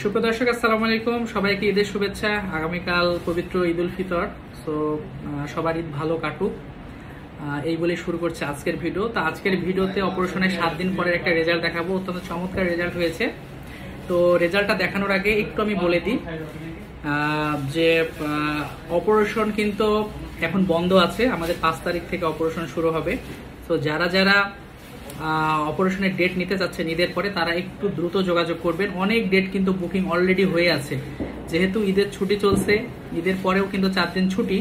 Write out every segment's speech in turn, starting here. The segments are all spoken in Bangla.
সুপ্রিয় দর্শক, আসসালামু আলাইকুম। সবাইকে ঈদের শুভেচ্ছা। আগামীকাল পবিত্র ঈদ উল ফিতর। সো সবার ঈদ ভালো কাটুক, এই বলে শুরু করছে আজকের ভিডিও। তো আজকের ভিডিওতে অপারেশনের 7 দিন পরে একটা রেজাল্ট দেখাবো। অত্যন্ত চমৎকার রেজাল্ট হয়েছে। তো রেজাল্টটা দেখানোর আগে একটু আমি বলে দিই যে অপারেশন কিন্তু এখন বন্ধ আছে। আমাদের 5 তারিখ থেকে অপারেশন শুরু হবে। তো যারা যারা অপারেশনের ডেট নিতে চাচ্ছেন ঈদের পরে, তারা একটু দ্রুত যোগাযোগ করবেন। অনেক ডেট কিন্তু বুকিং অলরেডি হয়ে আছে, যেহেতু ঈদের ছুটি চলছে। ঈদের পরেও কিন্তু 4 দিন ছুটি।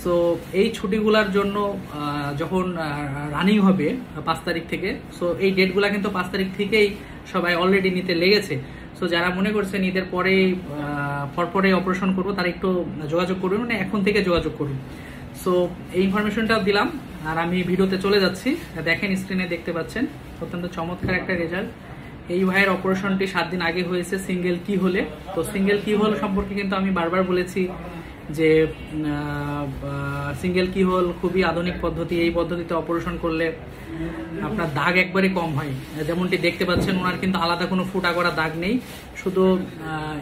সো এই ছুটিগুলোর জন্য যখন রানিং হবে 5 তারিখ থেকে, সো এই ডেটগুলা কিন্তু 5 তারিখ থেকেই সবাই অলরেডি নিতে লেগেছে। সো যারা মনে করছেন ঈদের পরে পরপরে অপারেশন করবো, তারা একটু যোগাযোগ করবেন, মানে এখন থেকে যোগাযোগ করুন। সো এই ইনফরমেশনটা দিলাম, আর আমি ভিডিওতে চলে যাচ্ছি। দেখেন, স্ক্রিনে দেখতে পাচ্ছেন অত্যন্ত চমৎকার একটা রেজাল্ট। এই ভাইয়ের অপারেশনটি 7 দিন আগে হয়েছে সিঙ্গেল কি হলে। তো সিঙ্গেল কি হোল সম্পর্কে কিন্তু আমি বারবার বলেছি যে সিঙ্গেল কি হোল খুবই আধুনিক পদ্ধতি। এই পদ্ধতিতে অপারেশন করলে আপনার দাগ একবারে কম হয়। যেমনটি দেখতে পাচ্ছেন, ওনার কিন্তু আলাদা কোনো ফুটা করা দাগ নেই, শুধু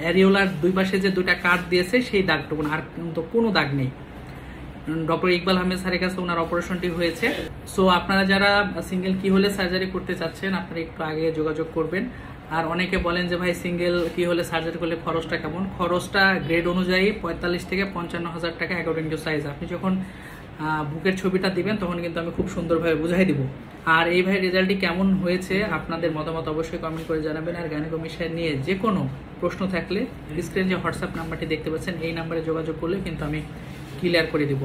অ্যারিওলার দুই পাশে যে 2টা কাট দিয়েছে সেই দাগটুকু, আর কিন্তু কোনো দাগ নেই। ডক্টর ইকবাল আহমেদ স্যারের কাছে ওনার অপারেশনটি হয়েছে। সো আপনারা যারা সিঙ্গেল কি হলে সার্জারি করতে চাচ্ছেন, আপনারা একটু আগে যোগাযোগ করবেন। আর অনেকে বলেন যে ভাই সিঙ্গেল কি হলে সার্জারি করলে খরচটা কেমন? খরচটা গ্রেড অনুযায়ী 45 থেকে 55,000 টাকা অ্যাকর্ডিং টু সাইজ। আপনি যখন বুকের ছবিটা দিবেন তখন কিন্তু আমি খুব সুন্দরভাবে বুঝাই দিব। আর এই ভাই রেজাল্টটি কেমন হয়েছে আপনাদের মতামত অবশ্যই কমেন্ট করে জানাবেন। আর গাইনোকো বিষয় নিয়ে যে কোনো প্রশ্ন থাকলে স্ক্রিনে যে হোয়াটসঅ্যাপ নাম্বারটি দেখতে পাচ্ছেন, এই নাম্বারে যোগাযোগ করলে কিন্তু আমি ক্লিয়ার করে দিব।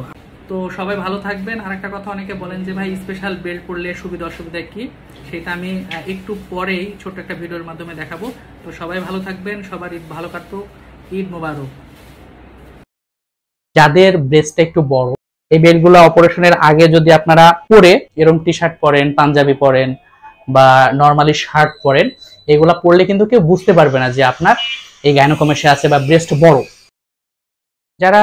তো সবাই ভালো থাকবেন। আর একটা কথা, অনেকে বলেন যে ভাই স্পেশাল বেল্ট পরলে সুবিধা অসুবিধা কি, সেটা আমি একটু পরেই ছোট্ট একটা ভিডিওর মাধ্যমে দেখাবো। তো সবাই ভালো থাকবেন, সবার ঈদ ভালো কাটুক। ঈদ মোবারক। যাদের ব্রেস্টটা একটু বড়, এই বেল্টগুলো অপারেশনের আগে যদি আপনারা পরে এরকম টি শার্ট পরেন, পাঞ্জাবি পরেন বা নর্মালি শার্ট পরেন, এগুলা পরলে কিন্তু কেউ বুঝতে পারবে না যে আপনার এই গাইনোকোমেশিয়া আছে বা ব্রেস্ট বড়। যারা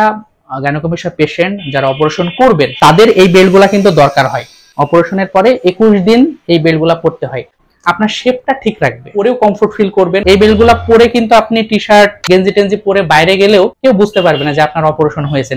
গাইনোকোমেশিয়া পেশেন্ট, যারা অপারেশন করবেন, তাদের এই বেল্টগুলা কিন্তু দরকার হয়। অপারেশনের পরে 21 দিন এই বেল্টগুলা পরতে হয়। আপনার শেপটা ঠিক রাখবে, পরেও কমফোর্ট ফিল করবেন। এই বেল্টগুলা পরে কিন্তু আপনি টি শার্ট গেঞ্জি টেঞ্জি পরে বাইরে গেলেও কেউ বুঝতে পারবে না যে আপনার অপারেশন হয়েছে।